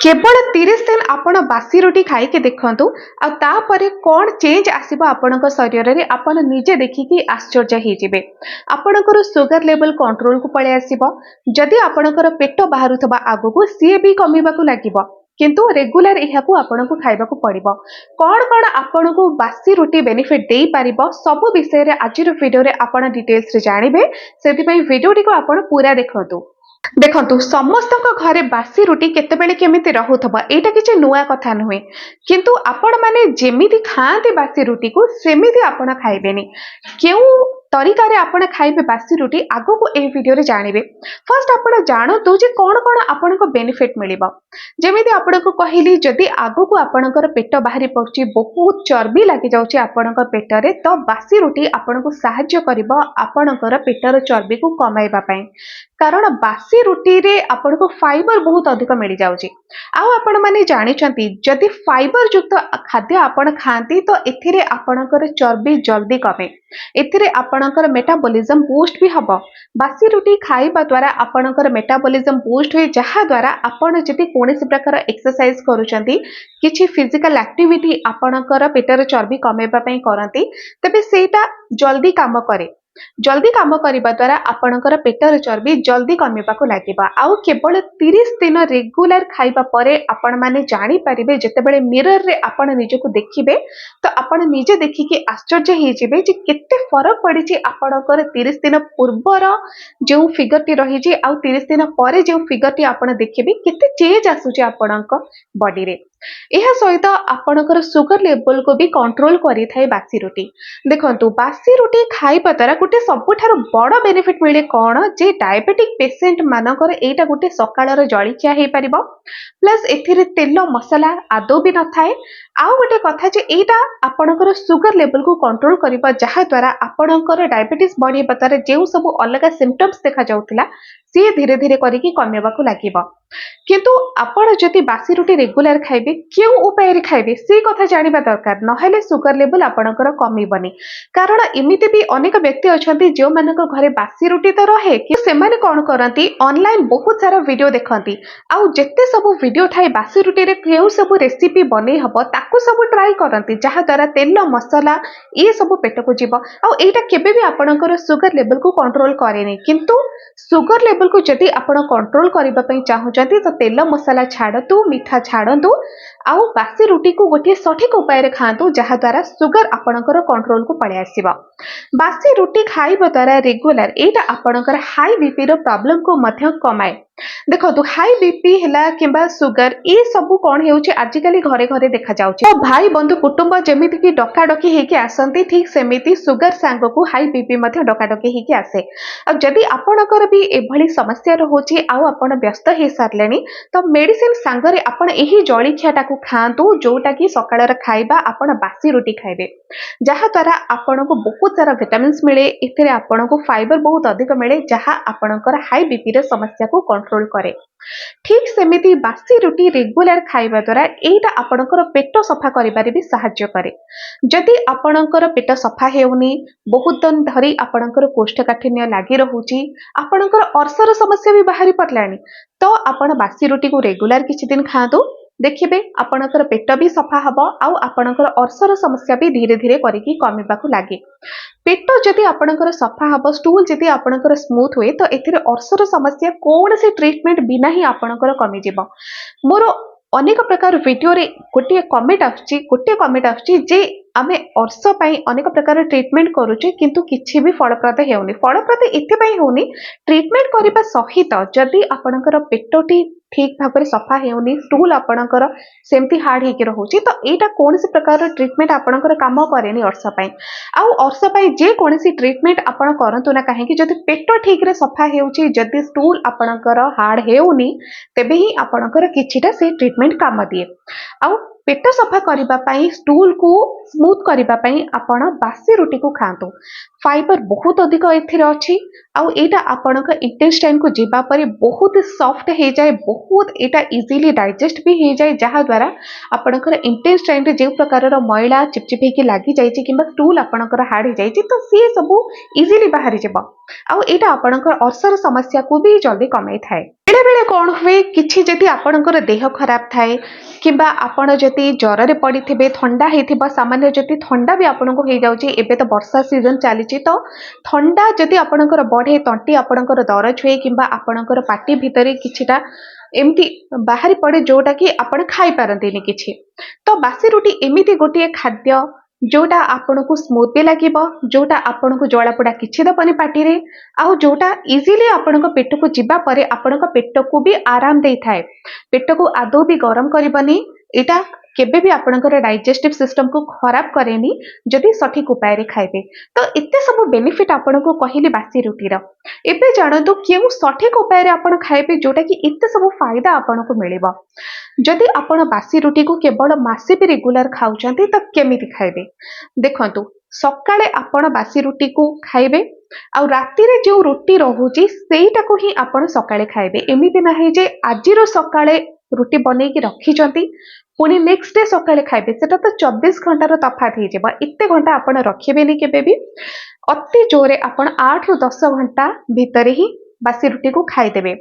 केवल 30 दिन आपण बासी रुटी खाई देखु आपर कौन चेंज आसो आपण शरीर में आपण निजे देखिकी आश्चर्य होइजिबे। आपणकर सुगर लेवल कंट्रोल को पळे आसीबो। जदि आपणकर पेट बाहरुथबा आगु सी भी कमिबाकू लागिबो किंतु रेगुलर इहाकू आपनको खाइबाकू पड़िबो। कौन कौन आपनको बासी रुटी बेनिफिट देई पारिबो सब विषय रे आज वीडियो रे आपण डिटेल्स रे जानिबे। सेति वीडियो को आपण पूरा देखंतु। देखंतु समस्त घरे बासी रुटी केतेबेले केमिति रहुथबा एटा किछि नुआ कथा नुहे किंतु आपण माने जेमिति खाते बासी रुटी को सेमिति आपण खाइबेनी। केउ तरीका रे आपण खाइबे बासी रुटी आगो को ए वीडियो रे जानिबे। फर्स्ट आपण जानतु जे कोन कोन आपण को बेनिफिट मिलिबा। जेमिति आपण को कहिली जदि आगो को आपणकर पेट बाहरी पड़छि बहुत चर्बी लागि जाउछि आपणकर पेट रे तो बासी रुटी आपण को सहाय्य करबो आपणकर पेटर चर्बी को कमाइबा पई। कारण बासी रुटी रे आपण को फाइबर बहुत अधिक मिल जाउछि। आउ आपण माने जानिचंती जदि फाइबर युक्त खाद्य आपण खांती तो एथिरे आपणकर चर्बी जल्दी कमे। एथिरे आपणकर मेटाबॉलिज्म बूस्ट भी हबो। बासी रुटी खाइबा द्वारा आपणकर मेटाबॉलिज्म बूस्ट होय जहा द्वारा आपण जदि कोनोसी प्रकार एक्सरसाइज करूचंती किछि फिजिकल एक्टिविटी आपणकर पेटर चर्बी कमेबा पई करंती तबे सेटा जल्दी काम करे। जल्दी काम करबा द्वारा आपणकर पेटर चर्बी जल्दी कमिबाकू लागिबा। आउ केवल 30 दिन रेगुलर खाइबा परे आपण माने जानि परिबे जेतेबेले मिरर रे आपण निजको देखिबे तो आपण निजे देखिके आश्चर्य हे जिबे जे केते फरक पड़िछि आपणकर 30 दिन पूर्वर जो फिगर टी रही छि आउ 30 दिन परे जो फिगर टी आपण देखिबे केते चेंज आसुछि आपणक बॉडी रे। एहा सहित आपणकर शुगर लेवल को भी कंट्रोल करि थाए बासी रुटी। देखंतु बासी रुटी खाइबा द्वारा गोटे सबुठार बड़ बेनिफिट मिले कौन जे डायबिटिक पेशेंट मानकर एटा गोटे सकाळर जळिखिया हे परिबो प्लस एथिरे तेल मसला आदौ भी न थाए। आउ गोटे कथा जे एटा आपणकर शुगर लेवल को कंट्रोल करिबा जहा द्वारा आपणकर डायबिटीज बढ़िबा द्वारा जेउ सब अलग सिम्पटम्स देखा जाउथिला सी धीरे धीरे करिकी कमेबाकू लागिबो। किंतु आपण जति बासी रुटी रेगुलर खाइबे क्यों उपाय रे खाइबे से कथा जानिबा दरकार नहेले शुगर लेवल आपणकर कमिबनी। कारण एमिति भी अनेक व्यक्ति अछंती जो मानक घरे बासी रुटी तो रहे कि सेमाने कोन करंती ऑनलाइन बहुत सारा वीडियो देखंती आउ जेते सब वीडियो थाए बासी रुटी रे केउ सब रेसिपी बनै हबो ताकू सब ट्राई करंती जहा द्वारा तेल मसला ए सब पेट को जीव आउ एटा केबे भी आपणकर शुगर लेवल को कंट्रोल करेनी। किंतु शुगर लेवल को जदि आपण कंट्रोल करबा पई चाहुचंती तो तेल मसला छाड़तु मीठा छाड़तु आउ बासी रुटी को गोटे सठिक उपाय रे खांतु जहा द्वारा शुगर आपणकर कंट्रोल को पळे आसीबा। बासी रुटी खाइबा द्वारा रेगुलर एटा आपणकर हाई बीपी रो प्रॉब्लम को मध्य कमाए। देखो हाई बीपी हैला किंबा शुगर ए सब कोन हेउची आजिकली घरे घरे देखा जाउची। तो भाई बंधु कुटुंब जेमिति कि डका डकी हेके आसंती ठीक सेमिति शुगर सांग को हाई बीपी मध्य डका डकी हेके आसे। अब जदि आपणकर भी एभली समस्या रहुची आउ आपण व्यस्त हे सारलेनी तो मेडिसिन सांगरे आपण एही जळिखियाटा को खांतु जोटा कि सकाळर खाइबा आपण बासी रुटी खाइबे जहा द्वारा आपण को बहुत सारा विटामिन्स मिले। एथिरे आपण को फाइबर बहुत अधिक मिले जहा आपणकर हाई बीपी रे समस्या को कंट्रोल करे। ठीक सेमिति बासी रुटी रेगुलर खाइबा द्वारा एटा आपणकर पेट सफा करिबारे भी सहाय्य करे। जदि आपणकर पेट सफा हेउनी बहुत दिन धरी आपणकर कोष्ठकाठिन्य लागि रहुची आपणकर अल्सर समस्या भी बाहरी पड़लानी तो आपण बासी रुटी को रेगुलर किछि दिन खांतु देखिबे आपणकर पेट भी सफा हबो आउ आपणकर अल्सर समस्या भी धीरे धीरे करिकी कमिबाकू लागे। पेट जदि आपणकर सफा हबो स्टूल जदि आपणकर स्मूथ हुए तो एथिरे अल्सर समस्या कोन से ट्रीटमेंट बिना ही आपणकर कमी जिवो। मोर अनेक प्रकार वीडियो रे गोटे कमेंट आछी जे आमे अर्स पई अनेक प्रकार ट्रीटमेंट करूचे किंतु किछि भी फलप्रद हेउनी। फलप्रद एथे पई होनी ट्रीटमेंट करिबा सहित जदि आपणकर पेटटी ठीक भाव में सफा हेउनी स्टूल आपणकर सेमती हार्ड हेके रहउची तो एटा कोनसी प्रकार ट्रीटमेंट आपणकर काम करेनी अर्स पई। आउ अर्स पई जे कोनसी ट्रीटमेंट आपण करंतु ना काहे कि जदि पेट ठीक रे सफा हेउची जदि स्टूल आपणकर हार्ड हेउनी तेबे ही आपणकर किछिटा से ट्रीटमेंट काम दिए। आउ पेट सफा करिबा पई स्टूल को स्मूथ करिबा पई आपण बासी रुटी को खांतु। फाइबर बहुत अधिक एथिरे अछि आउ एटा आपणक इंटेस्टाइन को जीवा परे बहुत सॉफ्ट हे जाय बहुत एटा इजीली डाइजेस्ट भी हे जाय जहा द्वारा आपणकर इंटेस्टाइन रे जे प्रकार रो मैला चिपचिप हेके लागि जाय छि किबा स्टूल आपणकर हार्ड हे जाय छि तो सी सब इजीली बाहरी जेबा। आउ एटा आपणकर अल्सर समस्या को भी जल्दी कमाई थाए। बेले बेले कौन हुए किछि जदि आपणकर देह खराब थाए किंबा आपण जदि ज्वर रे पड़िथिबे ठंडा हेथिबा सामान्य जदि ठंडा भी आपनको हो जाउची एबे तो वर्षा सीजन चलीची तो ठंडा जदि आपणकर बढ़े तंटी आपणकर दरज हुए किंबा आपणकर पाटी भितरे किछिटा एमती बाहरी पड़े जोटा कि आपण खाई पारंतीनी किछि तो बासी रुटी एमिति गोटे खाद्य जोटा आपनको स्मूथ भी लागिबो जोटा आपनको जळापोड़ा किछि दबनी पाटी रे आउ जोटा इजीली आपनको पेट को जिबा परे आपनको पेट को भी आराम देई थाए पेट को आदौ भी गरम करबनी एटा केबे भी आपणकर डाइजेस्टिव सिस्टम को खराब करेनी जदि सठिक उपाय रे खाइबे तो एते सब बेनिफिट आपनको कहिली बासी रुटी रो एबे जानतो केउ सठिक उपाय रे आपण खाइबे जोटा कि एते सब फायदा आपनको मिलिबो जदि आपण बासी रुटी को केवल मासे भी रेगुलर खाउचंती तो केमिति खाइबे देखंतु सकाळे आपण बासी रुटी को खाइबे आ राती रे जो रुटी रहुची सेईटा को ही आपण सकाळे खाइबे एमिति नाही जे आजिरो सकाळे रुटी बनै कि रखिचंती पुणी नेक्स्ट डे सकाळे खाइबे सेटा तो 24 घंटार तफात हो जाबो इत्ते घंटा आपण रखिबेनी केबे भी अति जोरे आपण 8 रु 10 घंटा भितरे ही बासी रुटी को खाइदेबे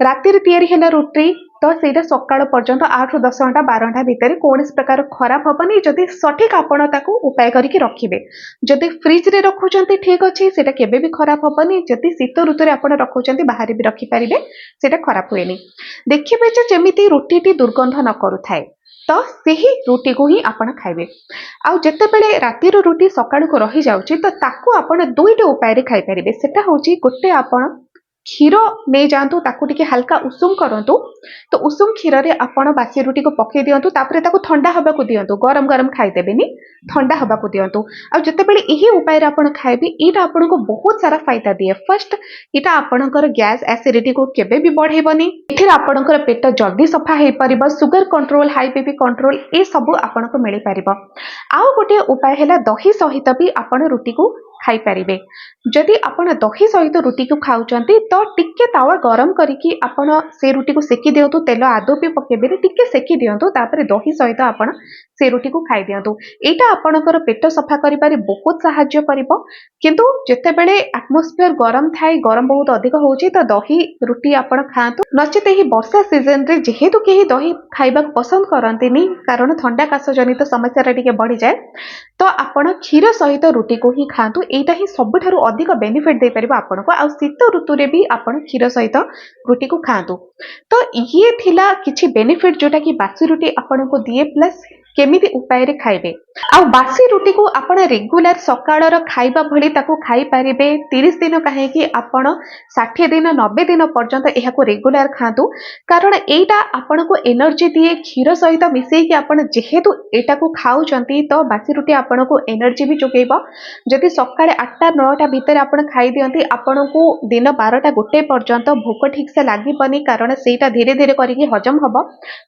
राती रे तयारी हेला रुटी तो सेटा सकाळ पर्यंत 8 रु 10 घंटा 12 घंटा भितरे कोनस प्रकार खराब हबनी जदि सठिक आपण ताको उपाय करिकि रखिबे जदि फ्रिज रे रखुचंती ठीक अछि सेटा केबे भी खराब हबनी जदि शीत ऋतु रे आपण रखुचंती बाहर भी रखि परिबे सेटा खराब होएनी देखिबे जे जेमिति रुटीटी दुर्गंध न करूथाए तो सेही रुटी को ही आपण खाइबे आउ जते बेले राती रो रुटी सकाळ को रही जाउची तो ताकू आपण दुईटा उपाय रे खाइ परिबे सेटा होची गोटे आपण क्षीर नहीं जातु ताकू टिके हल्का उषुम करंतु तो उषुम क्षीर रे आपण बासी रुटी को पके दियंतु तापरे ताकू ठंडा हबा को दियंतु गरम गरम खाइ देबेनी ठंडा हबा को दियंतु आ जते बेले एही उपाय रे आपण खाइबे एटा आपण को बहुत सारा फायदा दिए फर्स्ट एटा आपणकर गैस एसिडिटी को केबे भी बढ़ेबनी एथिर आपणकर पेट जल्दी सफा हे परिबो sugar control high BP control ए सब आपण को मिली परिबो आउ गोटे उपाय हैला दही सहित भी आपण रुटी को खाई परिबे जदि आपण दही सहित रुटी को खाउचंती तो टिके तावा गरम करिकी आपण से रुटी को सेकी दियंतु तेल आदो भी पकेबे टिके सेकी दियंतु तापर दही सहित आपण से रुटी को खाई दियंतु एटा आपणकर पेट सफा करि पारे बहुत सहाय्य करिवो किंतु जते बेले एटमॉस्फेयर गरम थाई गरम बहुत अधिक होउची तो दही रुटी आपण खांतु नचेत ही वर्षा सीजन रे जेहेतु केही दही खाइबा पसंद करंतीनी कारण ठंडा काश जनित समस्या रे टिके बढ़ी जाए तो आपण क्षीर सहित रुटी को ही खांतु एटा ही सबठारु अधिक बेनिफिट दे परिबो आपनको आ शीत ऋतु रे भी आपण क्षीर सहित रुटी को खांतु तो ये थिला किछि बेनिफिट जोटा कि बासी रुटी आपनको दिए प्लस केमिति उपाय रे खाइबे आ बासी रुटी को आपण रेगुलर सकाळर खाइबा भली ताको खाई पारिबे 30 दिन काहे कि आपण 60 दिन 90 दिन पर्यंत एहा को रेगुलर खांतु कारण एटा आपनको एनर्जी दिए क्षीर सहित मिसई कि आपण जेहेतु एटा को खाउचंती तो बासी रुटी आपनको एनर्जी भी जोगेबो जदि सकाळे 8टा 9टा भितर आपण खाई दियंती आपनको दिन 12टा गोटे पर्यंत भोक ठीक से लागिबनी कारण सेटा धीरे धीरे करिकि हजम हबो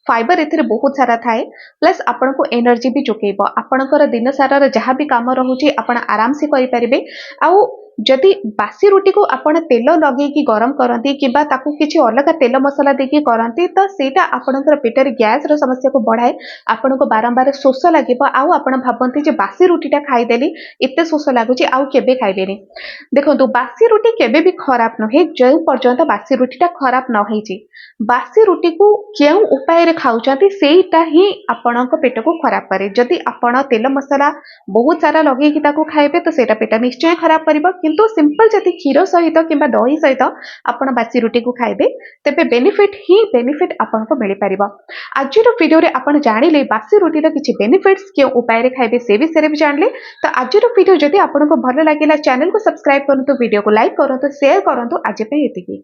फाइबर एथिरे बहुत सारा थाए प्लस आपण को एनर्जी भी जोगेबो आपणकर दिन सारा जहाँ भी काम रहुची आपण आराम से करि परिबे आउ जदि बासी रुटी को आपण तेल लगे कि गरम करंती किबा ताकू किछि अलग तेल मसला देकी करंती तो सेटा आपणकर पेटर गैस रो समस्या को बढ़ाए आपण को बारंबार शोष लागिबो आउ आपण भाबंती जे बासी रुटीटा खाई देली एते शोष लागुची आउ केबे खाइबेनी देखंतु बासी रुटी केबे भी खराब नहे जो पर्यंत बासी रुटीटा खराब न होईची बासी रुटी को केउ उपाय रे खाउचंती सेटा ही आपणक पेट को खराब करे जदि आपण तेल मसला बहुत सारा लगे कि ताको खाइबे तो सेटा पेट निश्चय खराब करिबो किंतु सिंपल जदि क्षीर सहित किंबा दही सहित आपण बासी रुटी को खाइबे तेबे बेनिफिट ही बेनिफिट आपनको मिली परिबो आज रो वीडियो रे आपण जानिले बासी रुटी रो किछि बेनिफिट्स के उपाय रे खाइबे से विषय भी जानले तो आज रो वीडियो जदि आपनको भलो लागिला चैनल को सब्सक्राइब करंतु वीडियो को लाइक करंतु शेयर करंतु आज पे एतिकी।